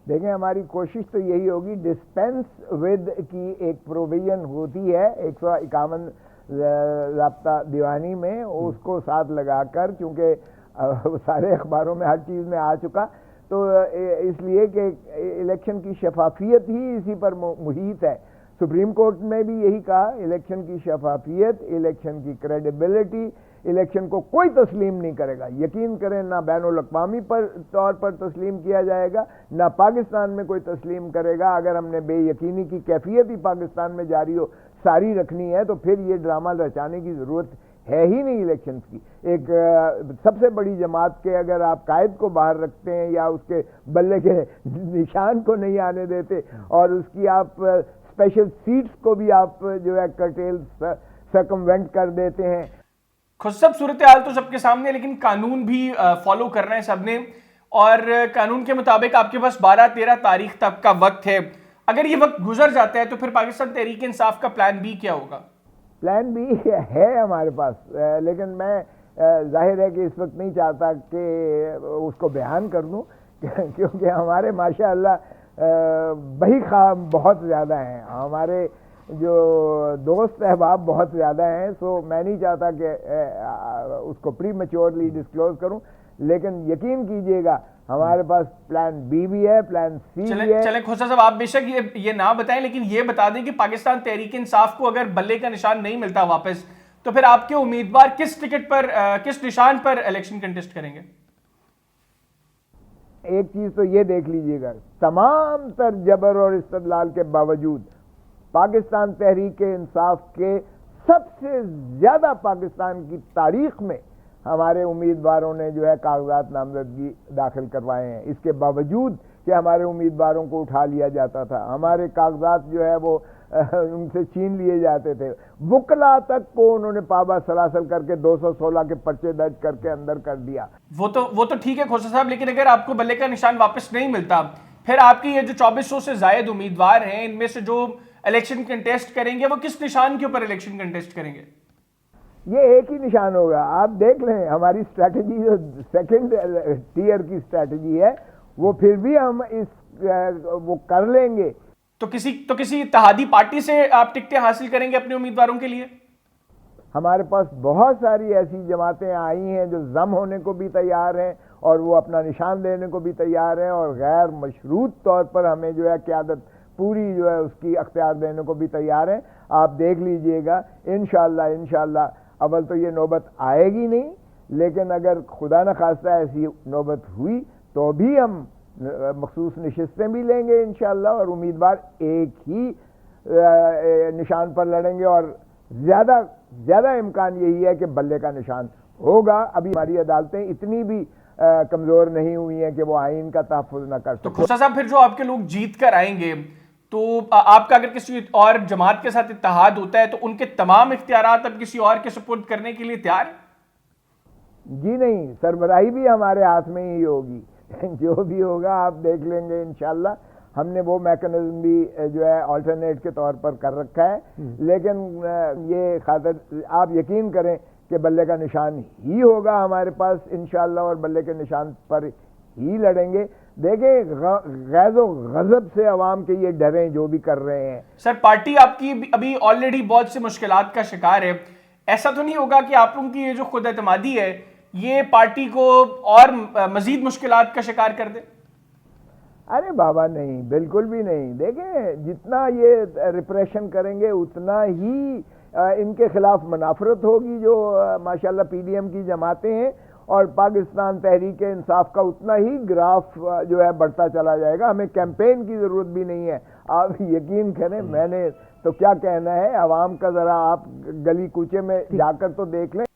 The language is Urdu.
دیکھیں ہماری کوشش تو یہی ہوگی، ڈسپینس ود کی ایک پروویژن ہوتی ہے 151 ضابطہ دیوانی میں، اس کو ساتھ لگا کر، کیونکہ سارے اخباروں میں ہر چیز میں آ چکا، تو اس لیے کہ الیکشن کی شفافیت ہی اسی پر محیط ہے۔ سپریم کورٹ نے بھی یہی کہا، الیکشن کی شفافیت، الیکشن کی کریڈیبلٹی، الیکشن کو کوئی تسلیم نہیں کرے گا، یقین کریں، نہ بین الاقوامی طور پر تسلیم کیا جائے گا، نہ پاکستان میں کوئی تسلیم کرے گا۔ اگر ہم نے بے یقینی کی کیفیت ہی پاکستان میں جاری ہو ساری رکھنی ہے تو پھر یہ ڈرامہ رچانے کی ضرورت ہے ہی نہیں الیکشنز کی۔ ایک سب سے بڑی جماعت کے اگر آپ قائد کو باہر رکھتے ہیں یا اس کے بلے کے نشان کو نہیں آنے دیتے اور اس کی آپ اسپیشل سیٹس کو بھی آپ جو ہے کرٹیل سرکموینٹ کر دیتے ہیں۔ خود سب صورتحال تو سب کے سامنے، لیکن قانون بھی فالو کرنا ہے سب نے، اور قانون کے مطابق آپ کے پاس 12-13 تاریخ تک کا وقت ہے۔ اگر یہ وقت گزر جاتا ہے تو پھر پاکستان تحریک انصاف کا پلان بی کیا ہوگا؟ پلان بی ہے ہمارے پاس، لیکن میں ظاہر ہے کہ اس وقت نہیں چاہتا کہ اس کو بیان کر دوں، کیونکہ ہمارے ماشاءاللہ بہی خواہ بہت زیادہ ہیں، ہمارے جو دوست احباب بہت زیادہ ہیں، سو میں نہیں چاہتا کہ اس کو پری میچورلی ڈسکلوز کروں، لیکن یقین کیجئے گا ہمارے پاس پلان بی بھی ہے، پلان سی بھی ہے۔ چلیں کھوسا صاحب، آپ بے شک یہ نہ بتائیں، لیکن یہ بتا دیں کہ پاکستان تحریک انصاف کو اگر بلے کا نشان نہیں ملتا واپس، تو پھر آپ کے امیدوار کس ٹکٹ پر، کس نشان پر الیکشن کنٹیسٹ کریں گے؟ ایک چیز تو یہ دیکھ لیجئے گا، تمام تر جبر اور استدلال کے باوجود پاکستان تحریک انصاف کے سب سے زیادہ پاکستان کی تاریخ میں ہمارے امیدواروں نے جو ہے کاغذات نامزدگی داخل کروائے ہیں، اس کے باوجود کہ ہمارے امیدواروں کو اٹھا لیا جاتا تھا، ہمارے کاغذات جو ہے وہ ان سے چھین لیے جاتے تھے، وکلا تک کو انہوں نے پابا سلاسل کر کے 216 کے پرچے درج کر کے اندر کر دیا۔ وہ تو ٹھیک ہے کھوسا صاحب، لیکن اگر آپ کو بلے کا نشان واپس نہیں ملتا، پھر آپ کی یہ جو 2400 سے زائد امیدوار ہیں، ان میں سے جو الیکشن کنٹیسٹ کریں گے وہ کس نشان کے اوپر الیکشن کنٹیسٹ کریں گے؟ یہ ایک ہی نشان ہوگا، آپ دیکھ لیں ہماری اسٹریٹجی جو سیکنڈ ٹیئر کی اسٹریٹجی ہے، وہ پھر بھی ہم وہ کر لیں گے۔ تو کسی اتحادی پارٹی سے آپ ٹکٹیں حاصل کریں گے اپنے امیدواروں کے لیے؟ ہمارے پاس بہت ساری ایسی جماعتیں آئی ہیں جو ضم ہونے کو بھی تیار ہیں اور وہ اپنا نشان دینے کو بھی تیار ہیں، اور غیر مشروط طور پر ہمیں جو ہے قیادت پوری جو ہے اس کی اختیار دینے کو بھی تیار ہیں۔ آپ دیکھ لیجئے گا انشاءاللہ اول تو یہ نوبت آئے گی نہیں، لیکن اگر خدا نخواستہ ایسی نوبت ہوئی تو بھی ہم مخصوص نشستیں بھی لیں گے انشاءاللہ، اور امیدوار ایک ہی نشان پر لڑیں گے، اور زیادہ امکان یہی ہے کہ بلے کا نشان ہوگا۔ ابھی ہماری عدالتیں اتنی بھی کمزور نہیں ہوئی ہیں کہ وہ آئین کا تحفظ نہ کر سکیں۔ تو کھوسا صاحب، پھر جو آپ کے لوگ جیت کر آئیں گے تو آپ کا اگر کسی اور جماعت کے ساتھ اتحاد ہوتا ہے تو ان کے تمام اختیارات اب کسی اور کے سپرد کرنے کے لیے تیار ہیں؟ جی نہیں، سربراہی بھی ہمارے ہاتھ میں ہی ہوگی، جو بھی ہوگا آپ دیکھ لیں گے انشاءاللہ۔ ہم نے وہ میکنزم بھی جو ہے آلٹرنیٹ کے طور پر کر رکھا ہے، لیکن یہ خاطر آپ یقین کریں کہ بلے کا نشان ہی ہوگا ہمارے پاس انشاءاللہ، اور بلے کے نشان پر ہی لڑیں گے۔ دیکھیں غیظ و غضب سے عوام کے یہ ڈریں جو بھی کر رہے ہیں۔ سر، پارٹی آپ کی ابھی آلریڈی بہت سے مشکلات کا شکار ہے، ایسا تو نہیں ہوگا کہ آپ لوگوں کی یہ جو خود اعتمادی ہے یہ پارٹی کو اور مزید مشکلات کا شکار کر دے؟ ارے بابا نہیں، بالکل بھی نہیں۔ دیکھیں جتنا یہ ریپریشن کریں گے اتنا ہی ان کے خلاف منافرت ہوگی جو ماشاءاللہ پی ڈی ایم کی جماعتیں ہیں، اور پاکستان تحریک انصاف کا اتنا ہی گراف جو ہے بڑھتا چلا جائے گا۔ ہمیں کیمپین کی ضرورت بھی نہیں ہے، آپ یقین کریں، میں نے تو کیا کہنا ہے، عوام کا ذرا آپ گلی کوچے میں جا کر تو دیکھ لیں۔